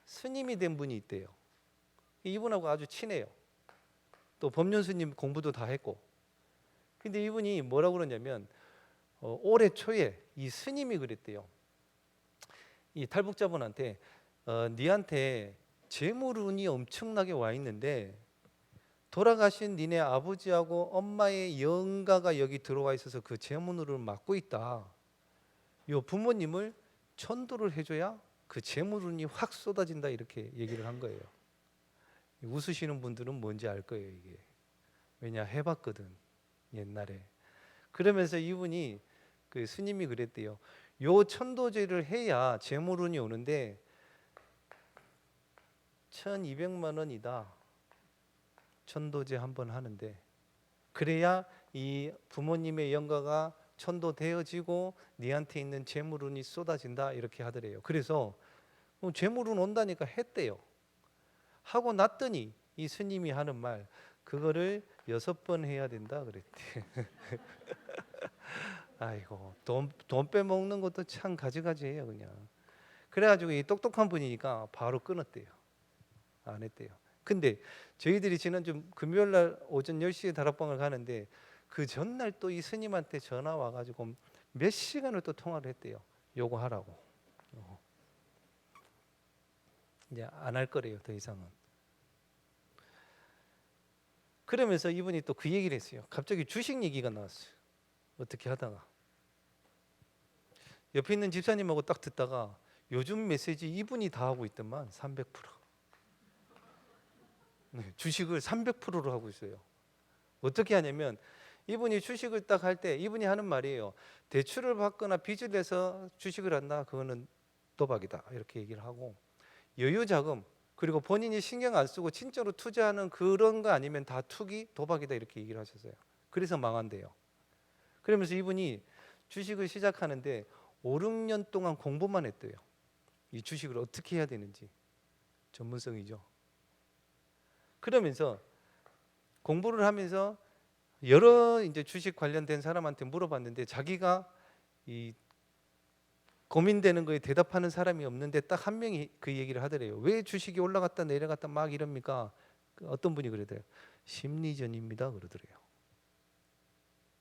스님이 된 분이 있대요. 이분하고 아주 친해요. 또 법륜 스님 공부도 다 했고. 근데 이분이 뭐라고 그러냐면 올해 초에 이 스님이 그랬대요. 이 탈북자분한테 니한테 재물운이 엄청나게 와 있는데 돌아가신 니네 아버지하고 엄마의 영가가 여기 들어와 있어서 그 재물운을 막고 있다. 요 부모님을 천도를 해줘야 그 재물운이 확 쏟아진다 이렇게 얘기를 한 거예요. 웃으시는 분들은 뭔지 알 거예요 이게. 왜냐 해봤거든 옛날에. 그러면서 이분이 그 스님이 그랬대요. 요 천도제를 해야 재물운이 오는데 1,200만 원이다. 천도제 한 번 하는데 그래야 이 부모님의 영가가 천도되어지고 니한테 있는 재물운이 쏟아진다 이렇게 하더래요. 그래서 재물운 온다니까 했대요. 하고 났더니 이 스님이 하는 말, 그거를 6번 해야 된다 그랬대. 아이고 돈 빼먹는 것도 참 가지가지해요 그냥. 그래가지고 이 똑똑한 분이니까 바로 끊었대요. 안 했대요. 근데 저희들이 지난주 금요일날 오전 10시에 다락방을 가는데 그 전날 또 이 스님한테 전화 와가지고 몇 시간을 또 통화를 했대요. 요거 하라고. 이제 안 할 거래요 더 이상은. 그러면서 이분이 또 그 얘기를 했어요. 갑자기 주식 얘기가 나왔어요. 어떻게 하다가 옆에 있는 집사님하고 딱 듣다가 요즘 메시지 이분이 다 하고 있더만 300%. 네, 주식을 300%로 하고 있어요. 어떻게 하냐면 이분이 주식을 딱 할 때 이분이 하는 말이에요. 대출을 받거나 빚을 내서 주식을 한다. 그거는 도박이다. 이렇게 얘기를 하고 여유 자금 그리고 본인이 신경 안 쓰고 진짜로 투자하는 그런 거 아니면 다 투기, 도박이다 이렇게 얘기를 하셨어요. 그래서 망한대요. 그러면서 이분이 주식을 시작하는데 5, 6년 동안 공부만 했대요. 이 주식을 어떻게 해야 되는지. 전문성이죠. 그러면서 공부를 하면서 여러 이제 주식 관련된 사람한테 물어봤는데 자기가 이 고민되는 거에 대답하는 사람이 없는데 딱 한 명이 그 얘기를 하더래요. 왜 주식이 올라갔다 내려갔다 막 이럽니까? 어떤 분이 그러더래요. 심리전입니다 그러더래요.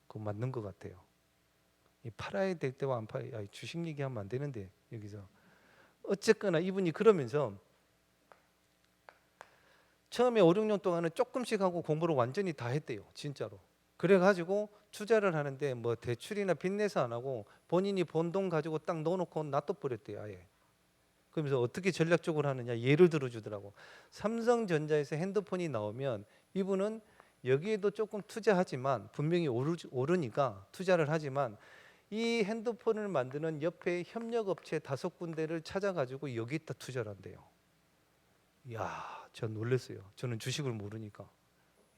그거 맞는 것 같아요. 팔아야 될 때와 안 팔아야 주식 얘기하면 안 되는데 여기서 어쨌거나 이분이 그러면서 처음에 5, 6년 동안은 조금씩 하고 공부를 완전히 다 했대요. 진짜로. 그래가지고 투자를 하는데 뭐 대출이나 빚내서 안 하고 본인이 번 돈 가지고 딱 넣어놓고 놔둬버렸대요. 아예. 그러면서 어떻게 전략적으로 하느냐 예를 들어주더라고. 삼성전자에서 핸드폰이 나오면 이분은 여기에도 조금 투자하지만 분명히 오르니까 투자를 하지만 이 핸드폰을 만드는 옆에 협력업체 5군데를 찾아가지고 여기다 투자를 한대요. 이야, 전 놀랐어요. 저는 주식을 모르니까.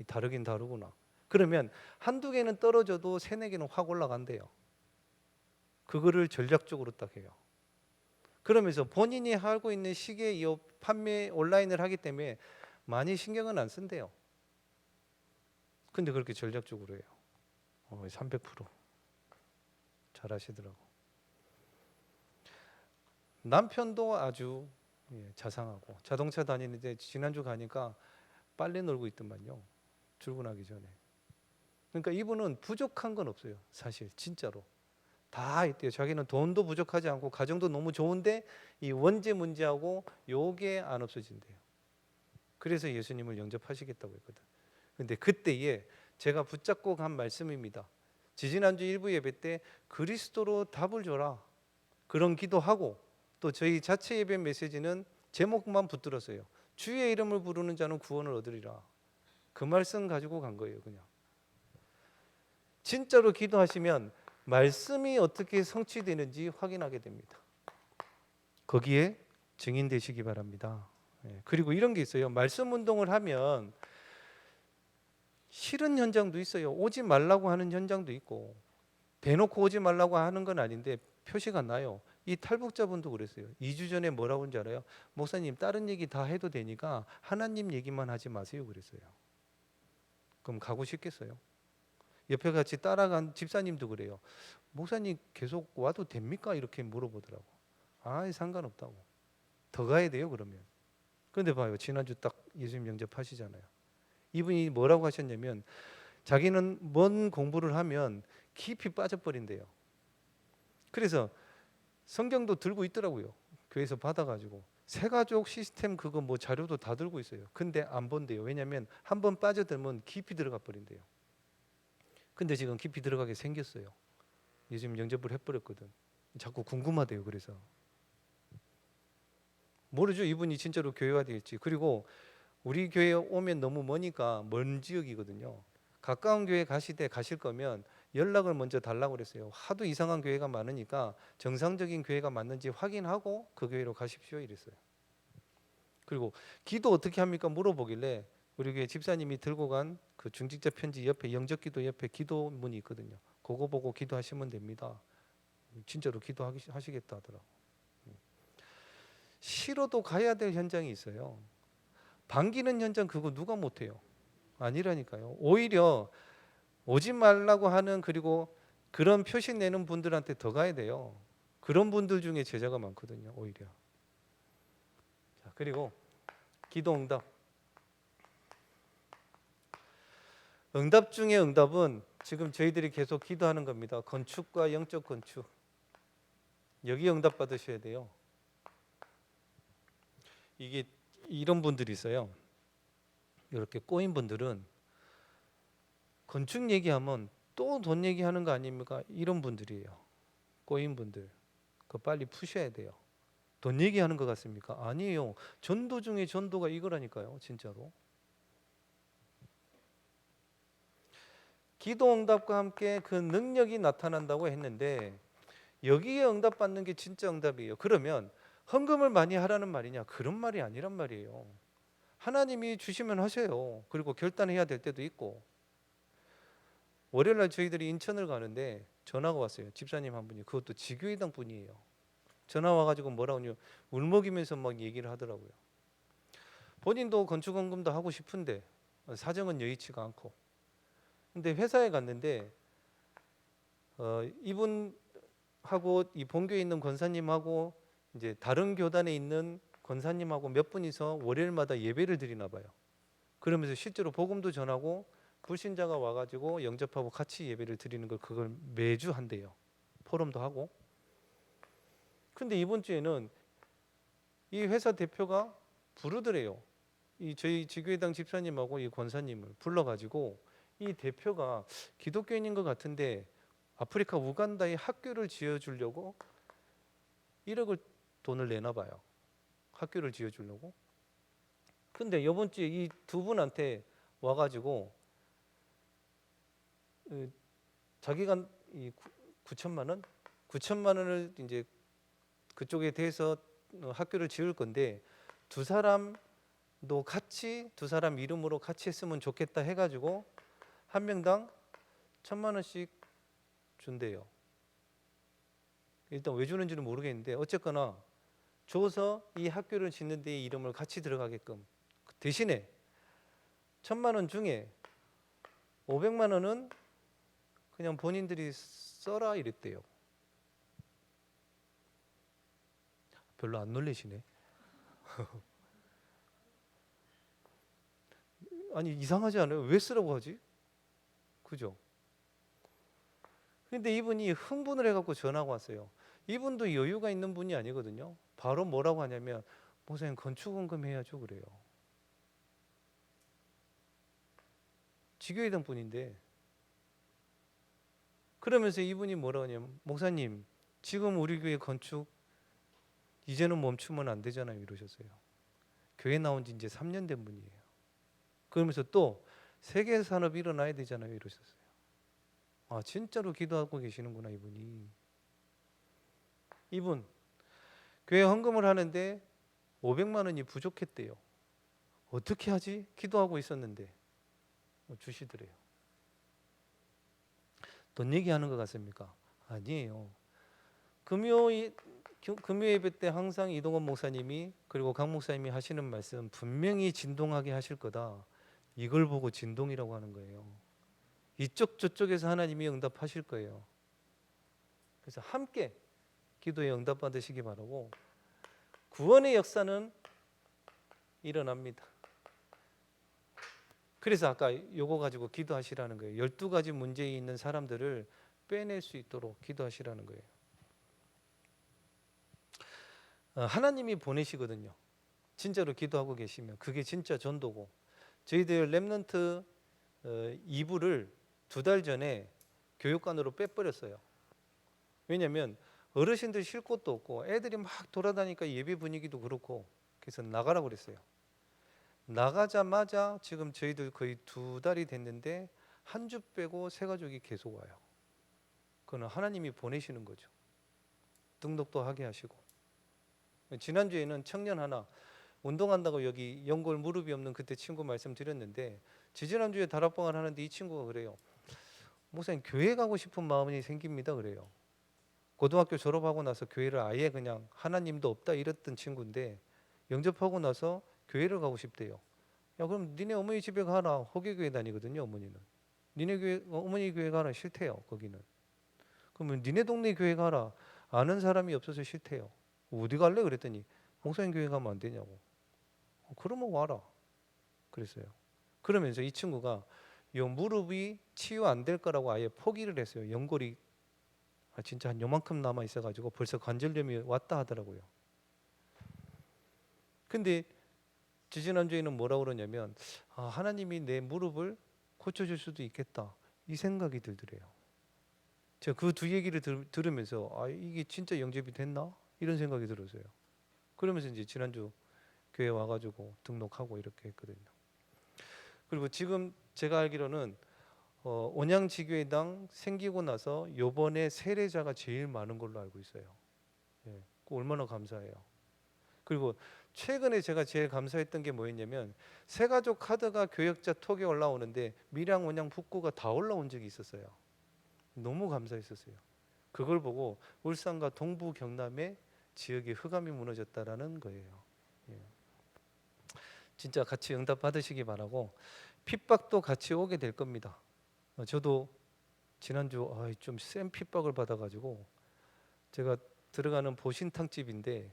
다르긴 다르구나. 그러면 한두 개는 떨어져도 세네 개는 확 올라간대요. 그거를 전략적으로 딱 해요. 그러면서 본인이 하고 있는 시계 이 판매 온라인을 하기 때문에 많이 신경은 안 쓴대요. 근데 그렇게 전략적으로 해요. 300% 잘하시더라고. 남편도 아주 자상하고 자동차 다니는데 지난주 가니까 빨래 널고 있더만요. 출근하기 전에. 그러니까 이분은 부족한 건 없어요. 사실 진짜로. 다 있대요. 자기는 돈도 부족하지 않고 가정도 너무 좋은데 이 원죄 문제하고 요게 안 없어진대요. 그래서 예수님을 영접하시겠다고 했거든. 근데 그때에 제가 붙잡고 간 말씀입니다. 지지난주 일부 예배 때 그리스도로 답을 줘라. 그런 기도하고 또 저희 자체 예배 메시지는 제목만 붙들었어요. 주의 이름을 부르는 자는 구원을 얻으리라. 그 말씀 가지고 간 거예요. 그냥 진짜로 기도하시면 말씀이 어떻게 성취되는지 확인하게 됩니다. 거기에 증인 되시기 바랍니다. 그리고 이런 게 있어요. 말씀 운동을 하면 싫은 현장도 있어요. 오지 말라고 하는 현장도 있고 대놓고 오지 말라고 하는 건 아닌데 표시가 나요. 이 탈북자분도 그랬어요. 2주 전에 뭐라고 한지 알아요? 목사님 다른 얘기 다 해도 되니까 하나님 얘기만 하지 마세요 그랬어요. 그럼 가고 싶겠어요? 옆에 같이 따라간 집사님도 그래요. 목사님 계속 와도 됩니까? 이렇게 물어보더라고. 상관없다고. 더 가야 돼요 그러면. 그런데 봐요. 지난주 딱 예수님 영접하시잖아요. 이분이 뭐라고 하셨냐면 자기는 뭔 공부를 하면 깊이 빠져버린대요. 그래서 성경도 들고 있더라고요. 교회에서 받아가지고 새가족 시스템 그거 뭐 자료도 다 들고 있어요. 근데 안 본대요. 왜냐하면 한번 빠져들면 깊이 들어가 버린대요. 근데 지금 깊이 들어가게 생겼어요. 예수님 영접을 해버렸거든. 자꾸 궁금하대요. 그래서 모르죠. 이분이 진짜로 교회가 될지. 그리고 우리 교회에 오면 너무 머니까 먼 지역이거든요. 가까운 교회 가실 거면 연락을 먼저 달라고 그랬어요. 하도 이상한 교회가 많으니까 정상적인 교회가 맞는지 확인하고 그 교회로 가십시오 이랬어요. 그리고 기도 어떻게 합니까 물어보길래 우리 교회 집사님이 들고 간 그 중직자 편지 옆에 영접기도 옆에 기도문이 있거든요. 그거 보고 기도하시면 됩니다. 진짜로 기도하시겠다 하더라고. 싫어도 가야 될 현장이 있어요. 반기는 현장 그거 누가 못해요. 아니라니까요. 오히려 오지 말라고 하는 그리고 그런 표식 내는 분들한테 더 가야 돼요. 그런 분들 중에 제자가 많거든요. 오히려. 자, 그리고 기도 응답. 응답 중에 응답은 지금 저희들이 계속 기도하는 겁니다. 건축과 영적 건축. 여기 응답 받으셔야 돼요. 이게 이런 분들이 있어요. 이렇게 꼬인 분들은 건축 얘기하면 또 돈 얘기하는 거 아닙니까? 이런 분들이에요. 꼬인 분들. 그거 빨리 푸셔야 돼요. 돈 얘기하는 것 같습니까? 아니에요. 전도 중에 전도가 이거라니까요. 진짜로. 기도 응답과 함께 그 능력이 나타난다고 했는데 여기에 응답받는 게 진짜 응답이에요. 그러면 헌금을 많이 하라는 말이냐? 그런 말이 아니란 말이에요. 하나님이 주시면 하세요. 그리고 결단해야 될 때도 있고. 월요일날 저희들이 인천을 가는데 전화가 왔어요. 집사님 한 분이. 그것도 지교회당 분이에요. 전화 와가지고 뭐라고 하냐 울먹이면서 막 얘기를 하더라고요. 본인도 건축헌금도 하고 싶은데 사정은 여의치가 않고. 근데 회사에 갔는데 이분하고 이 본교에 있는 권사님하고 이제 다른 교단에 있는 권사님하고 몇 분이서 월요일마다 예배를 드리나 봐요. 그러면서 실제로 복음도 전하고 불신자가 와가지고 영접하고 같이 예배를 드리는 걸 그걸 매주 한대요. 포럼도 하고. 근데 이번 주에는 이 회사 대표가 부르더래요. 이 저희 지교회당 집사님하고 이 권사님을 불러가지고 이 대표가 기독교인인 것 같은데 아프리카 우간다에 학교를 지어주려고 1억을 돈을 내나 봐요. 학교를 지어주려고. 근데 이번 주에 이 두 분한테 와가지고 자기가 이 9천만 원? 9천만 원을 이제 그쪽에 대해서 학교를 지을 건데 두 사람도 같이 두 사람 이름으로 같이 했으면 좋겠다 해가지고 한 명당 1,000만 원씩 준대요. 일단 왜 주는지는 모르겠는데 어쨌거나 줘서 이 학교를 짓는 데 이름을 같이 들어가게끔 대신에 1,000만 원 중에 500만 원은 그냥 본인들이 써라 이랬대요. 별로 안 놀래시네. 아니 이상하지 않아요? 왜 쓰라고 하지? 그죠? 근데 이분이 흥분을 해갖고 전화가 왔어요. 이분도 여유가 있는 분이 아니거든요. 바로 뭐라고 하냐면 목사님 건축원금 해야죠 그래요. 지교회당 분인데 그러면서 이분이 뭐라고 하냐면 목사님 지금 우리 교회 건축 이제는 멈추면 안 되잖아요 이러셨어요. 교회 나온 지 이제 3년 된 분이에요. 그러면서 또 세계 산업이 일어나야 되잖아요 이러셨어요. 아 진짜로 기도하고 계시는구나 이분이. 이분 교회 헌금을 하는데 500만 원이 부족했대요. 어떻게 하지? 기도하고 있었는데 주시더래요. 돈 얘기하는 것 같습니까? 아니에요. 금요 예배 때 항상 이동원 목사님이 그리고 강 목사님이 하시는 말씀 분명히 진동하게 하실 거다. 이걸 보고 진동이라고 하는 거예요. 이쪽 저쪽에서 하나님이 응답하실 거예요. 그래서 함께 기도에 응답 받으시기 바라고 구원의 역사는 일어납니다. 그래서 아까 요거 가지고 기도하시라는 거예요. 12가지 문제에 있는 사람들을 빼낼 수 있도록 기도하시라는 거예요. 하나님이 보내시거든요. 진짜로 기도하고 계시면 그게 진짜 전도고 저희들 렘넌트 2부를 2달 전에 교육관으로 빼버렸어요. 왜냐하면 어르신들 쉴 곳도 없고 애들이 막 돌아다니까 예배 분위기도 그렇고 그래서 나가라고 그랬어요. 나가자마자 지금 저희들 거의 2달이 됐는데 한 주 빼고 새 가족이 계속 와요. 그거는 하나님이 보내시는 거죠. 등록도 하게 하시고. 지난주에는 청년 하나 운동한다고 여기 연골 무릎이 없는 그때 친구 말씀드렸는데 지지난주에 다락방을 하는데 이 친구가 그래요. 목사님 교회 가고 싶은 마음이 생깁니다 그래요. 고등학교 졸업하고 나서 교회를 아예 그냥 하나님도 없다 이랬던 친구인데 영접하고 나서 교회를 가고 싶대요. 야 그럼 니네 어머니 집에 가라. 호계교회 다니거든요 어머니는. 니네 교회 어머니 교회 가라. 싫대요 거기는. 그러면 니네 동네 교회 가라. 아는 사람이 없어서 싫대요. 어디 갈래 그랬더니 목사님 교회 가면 안 되냐고. 그러면 와라 그랬어요. 그러면서 이 친구가 요 무릎이 치유 안 될 거라고 아예 포기를 했어요. 연골이 진짜 한 요만큼 남아 있어가지고 벌써 관절염이 왔다 하더라고요. 근데 지지난주에는 뭐라고 그러냐면 하나님이 내 무릎을 고쳐줄 수도 있겠다 이 생각이 들더래요. 제가 그 두 얘기를 들으면서 이게 진짜 영접이 됐나 이런 생각이 들었어요. 그러면서 이제 지난주 교회 와가지고 등록하고 이렇게 했거든요. 그리고 지금 제가 알기로는 온양지교회당 생기고 나서 요번에 세례자가 제일 많은 걸로 알고 있어요. 예, 얼마나 감사해요. 그리고 최근에 제가 제일 감사했던 게 뭐였냐면 새가족 카드가 교역자 톡에 올라오는데 밀양, 온양, 북구가 다 올라온 적이 있었어요. 너무 감사했었어요. 그걸 보고 울산과 동부 경남의 지역의 흑암이 무너졌다라는 거예요. 예. 진짜 같이 응답 받으시기 바라고 핍박도 같이 오게 될 겁니다. 저도 지난주 좀 센 핍박을 받아가지고 제가 들어가는 보신탕집인데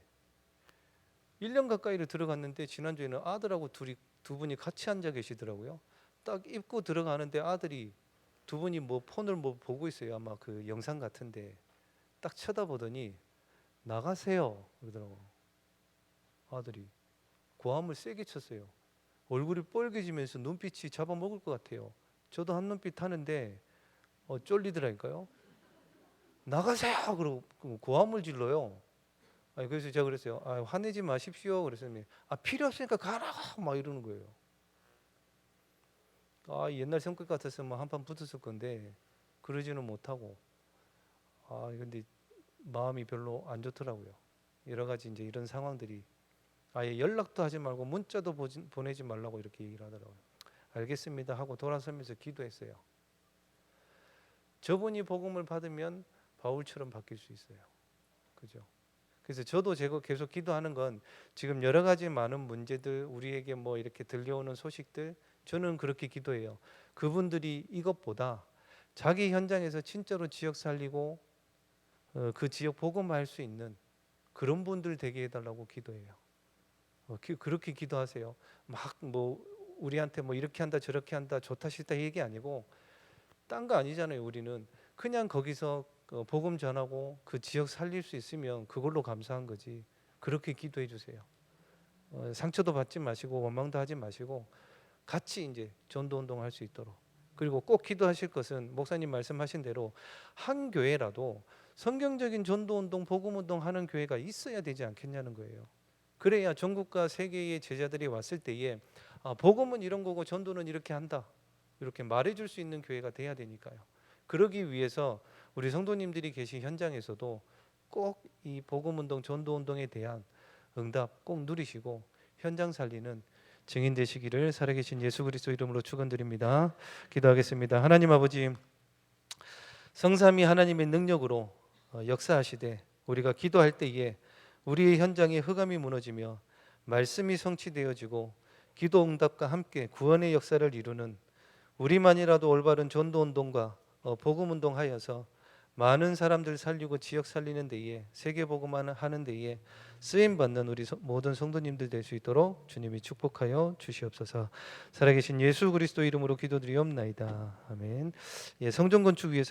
1년 가까이를 들어갔는데 지난주에는 아들하고 두 분이 같이 앉아 계시더라고요. 딱 입구 들어가는데 아들이 두 분이 뭐 폰을 뭐 보고 있어요. 아마 그 영상 같은데 딱 쳐다보더니 나가세요 그러더라고. 아들이 고함을 세게 쳤어요. 얼굴이 빨개지면서 눈빛이 잡아먹을 것 같아요. 저도 한 눈빛 하는데 쫄리더라니까요. 나가세요 그러고 고함을 질러요. 그래서 제가 그랬어요. 화내지 마십시오. 그랬더니 필요 없으니까 가라 막 이러는 거예요. 옛날 성격 같았으면 한판 붙었을 건데 그러지는 못하고 근데 마음이 별로 안 좋더라고요. 여러 가지 이제 이런 상황들이 아예 연락도 하지 말고 문자도 보내지 말라고 이렇게 얘기를 하더라고요. 알겠습니다 하고 돌아서면서 기도했어요. 저분이 복음을 받으면 바울처럼 바뀔 수 있어요. 그죠? 그래서 저도 제가 계속 기도하는 건 지금 여러 가지 많은 문제들 우리에게 뭐 이렇게 들려오는 소식들 저는 그렇게 기도해요. 그분들이 이것보다 자기 현장에서 진짜로 지역 살리고 그 지역 복음할 수 있는 그런 분들 되게 해달라고 기도해요. 그렇게 기도하세요. 막 뭐 우리한테 뭐 이렇게 한다 저렇게 한다 좋다 싫다 얘기 아니고 딴 거 아니잖아요. 우리는 그냥 거기서 복음 전하고 그 지역 살릴 수 있으면 그걸로 감사한 거지. 그렇게 기도해 주세요. 상처도 받지 마시고 원망도 하지 마시고 같이 이제 전도 운동할 수 있도록. 그리고 꼭 기도하실 것은 목사님 말씀하신 대로 한 교회라도 성경적인 전도 운동, 복음 운동 하는 교회가 있어야 되지 않겠냐는 거예요. 그래야 전국과 세계의 제자들이 왔을 때에 복음은 이런 거고 전도는 이렇게 한다. 이렇게 말해줄 수 있는 교회가 돼야 되니까요. 그러기 위해서 우리 성도님들이 계신 현장에서도 꼭 이 복음운동, 전도운동에 대한 응답 꼭 누리시고 현장 살리는 증인 되시기를 살아계신 예수 그리스도 이름으로 축원드립니다. 기도하겠습니다. 하나님 아버지, 성삼위 하나님의 능력으로 역사하시되 우리가 기도할 때에 우리의 현장에 흑암이 무너지며 말씀이 성취되어지고 기도 응답과 함께 구원의 역사를 이루는 우리만이라도 올바른 전도운동과 복음운동하여서 많은 사람들 살리고 지역 살리는 데에 세계 복음하는 데에 쓰임 받는 우리 모든 성도님들 될 수 있도록 주님이 축복하여 주시옵소서. 살아계신 예수 그리스도 이름으로 기도드리옵나이다. 아멘. 성전 건축 위해서